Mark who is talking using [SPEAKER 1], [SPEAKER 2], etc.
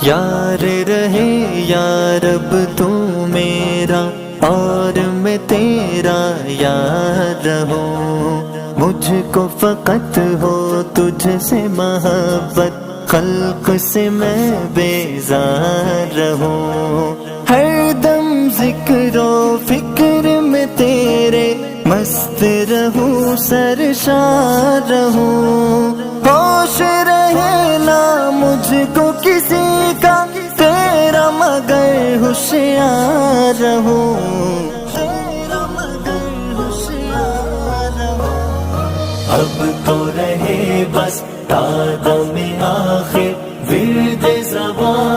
[SPEAKER 1] یار رہے یا رب تو میرا اور میں تیرا یار رہوں، مجھ کو فقط ہو تجھ سے محبت، خلق سے میں بیزار رہوں، ہر دم ذکر و فکر میں تیرے مست رہوں، سرشار رہوں، ہوش رہے نا مجھ کو کسی کا تیرا مگر ہوشیار رہوں، تیرا مگر ہوشیار رہوں، اب تو رہے بس تا دم آخر ورد زبان